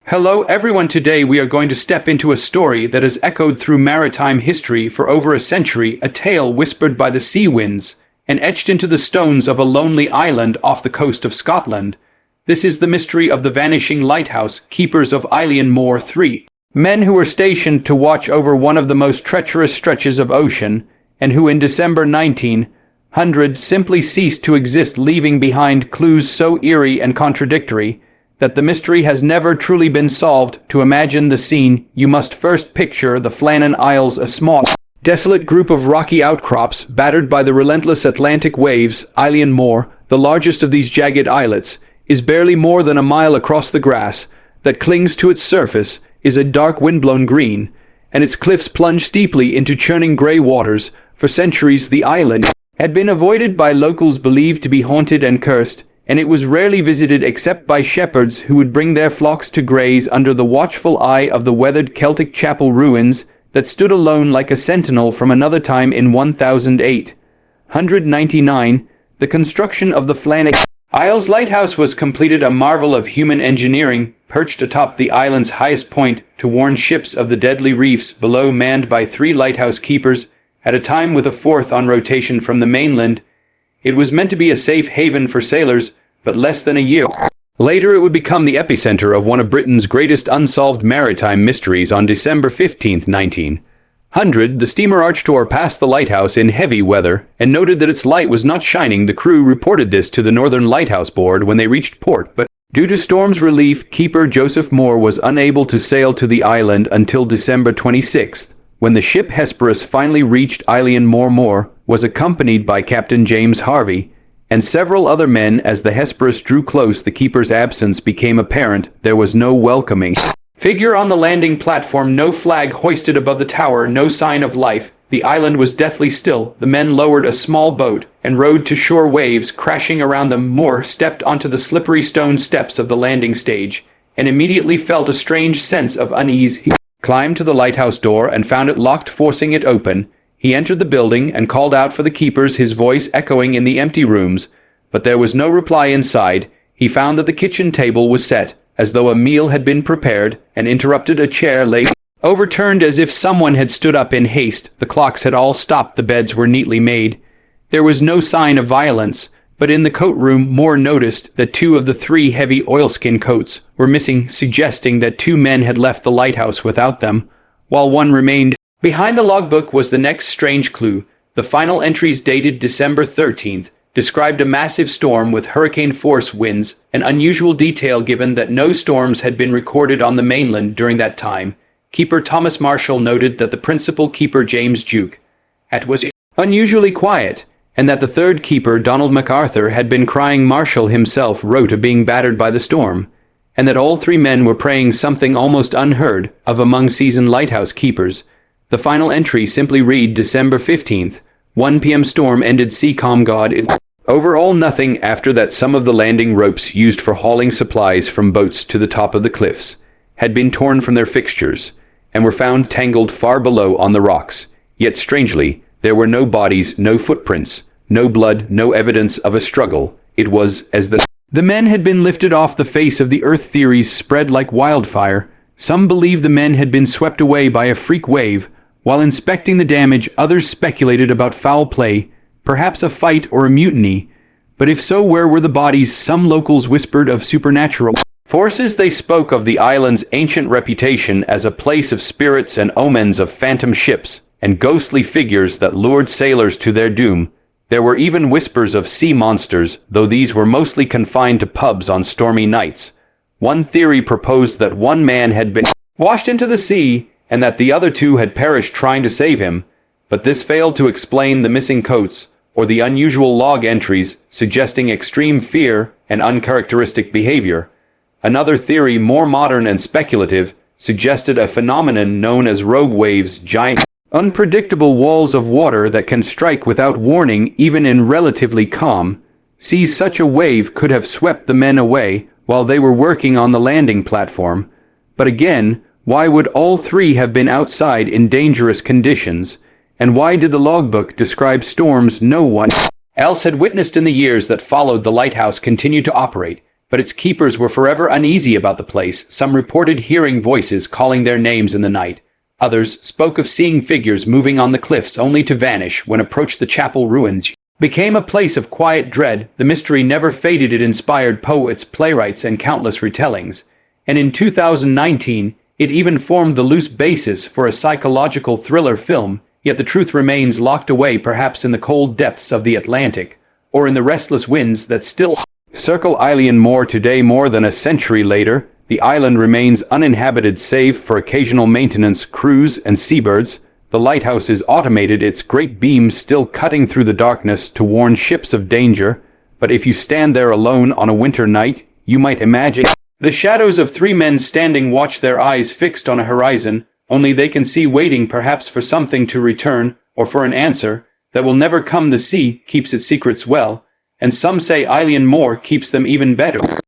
Hello everyone, today we are going to step into a story that has echoed through maritime history for over a century, a tale whispered by the sea winds and etched into the stones of a lonely island off the coast of Scotland. This is the mystery of the Vanishing Lighthouse, keepers of Eilean Mor, 3 men who were stationed to watch over one of the most treacherous stretches of ocean, and who in December 1900 simply ceased to exist, leaving behind clues so eerie and contradictory that the mystery has never truly been solved. To imagine the scene, you must first picture the Flannan Isles, a small, desolate group of rocky outcrops battered by the relentless Atlantic waves. Eilean Mor, the largest of these jagged islets, is barely more than a mile across. The grass that clings to its surface is a dark windblown green, and its cliffs plunge steeply into churning grey waters. For centuries, the island had been avoided by locals, believed to be haunted and cursed, and it was rarely visited except by shepherds who would bring their flocks to graze under the watchful eye of the weathered Celtic chapel ruins that stood alone like a sentinel from another time. In 1899, the construction of the Flannan Isles Lighthouse was completed, a marvel of human engineering, perched atop the island's highest point to warn ships of the deadly reefs below, manned by 3 lighthouse keepers, at a time with a 4th on rotation from the mainland. It was meant to be a safe haven for sailors, but less than a year later it would become the epicenter of one of Britain's greatest unsolved maritime mysteries. On December 15, 1900, the steamer Archtor passed the lighthouse in heavy weather and noted that its light was not shining. The crew reported this to the Northern Lighthouse Board when they reached port, but due to storm's relief, keeper Joseph Moore was unable to sail to the island until December 26th, when the ship Hesperus finally reached Eilean Mor. Moore was accompanied by Captain James Harvey and several other men. As the Hesperus drew close, the keeper's absence became apparent. There was no welcoming figure on the landing platform, no flag hoisted above the tower, no sign of life. The island was deathly still. The men lowered a small boat and rowed to shore, waves crashing around them. Moore stepped onto the slippery stone steps of the landing stage and immediately felt a strange sense of unease. He climbed to the lighthouse door and found it locked. Forcing it open, he entered the building and called out for the keepers, his voice echoing in the empty rooms, but there was no reply inside. He found that the kitchen table was set, as though a meal had been prepared, and interrupted. A chair lay overturned as if someone had stood up in haste. The clocks had all stopped. The beds were neatly made. There was no sign of violence, but in the coat room Moore noticed that 2 of the 3 heavy oilskin coats were missing, suggesting that 2 men had left the lighthouse without them, while one remained. Behind the logbook was the next strange clue. The final entries, dated December 13th, described a massive storm with hurricane-force winds, an unusual detail given that no storms had been recorded on the mainland during that time. Keeper Thomas Marshall noted that the principal keeper, James Duke, was unusually quiet, and that the 3rd keeper, Donald MacArthur, had been crying. Marshall himself wrote of being battered by the storm, and that all 3 men were praying, something almost unheard of among seasoned lighthouse keepers. The final entry simply read, December 15th, 1 p.m. storm ended, sea calm, God. Overall nothing after that. Some of the landing ropes used for hauling supplies from boats to the top of the cliffs had been torn from their fixtures and were found tangled far below on the rocks. Yet strangely, there were no bodies, no footprints, no blood, no evidence of a struggle. It was as the men had been lifted off the face of the earth. Theories spread like wildfire. Some believed the men had been swept away by a freak wave. While inspecting the damage, others speculated about foul play, perhaps a fight or a mutiny. But if so, where were the bodies? Some locals whispered of supernatural forces. They spoke of the island's ancient reputation as a place of spirits and omens, of phantom ships and ghostly figures that lured sailors to their doom. There were even whispers of sea monsters, though these were mostly confined to pubs on stormy nights. One theory proposed that 1 man had been washed into the sea, and that the other 2 had perished trying to save him, but this failed to explain the missing coats or the unusual log entries, suggesting extreme fear and uncharacteristic behavior. Another theory, more modern and speculative, suggested a phenomenon known as rogue waves, giant, unpredictable walls of water that can strike without warning even in relatively calm seas. Such a wave could have swept the men away while they were working on the landing platform. But again, why would all 3 have been outside in dangerous conditions? And why did the logbook describe storms no one else had witnessed? In the years that followed, the lighthouse continued to operate, but its keepers were forever uneasy about the place. Some reported hearing voices calling their names in the night. Others spoke of seeing figures moving on the cliffs only to vanish when approached the chapel ruins. Became a place of quiet dread. The mystery never faded. It inspired poets, playwrights, and countless retellings. And in 2019, it even formed the loose basis for a psychological thriller film. Yet the truth remains locked away, perhaps in the cold depths of the Atlantic, or in the restless winds that still circle Eilean Mor today. More than a century later, the island remains uninhabited save for occasional maintenance crews and seabirds. The lighthouse is automated, its great beams still cutting through the darkness to warn ships of danger. But if you stand there alone on a winter night, you might imagine the shadows of three men standing watch, their eyes fixed on a horizon only they can see, waiting perhaps for something to return, or for an answer that will never come. The sea keeps its secrets well, and some say Eilean Mor keeps them even better.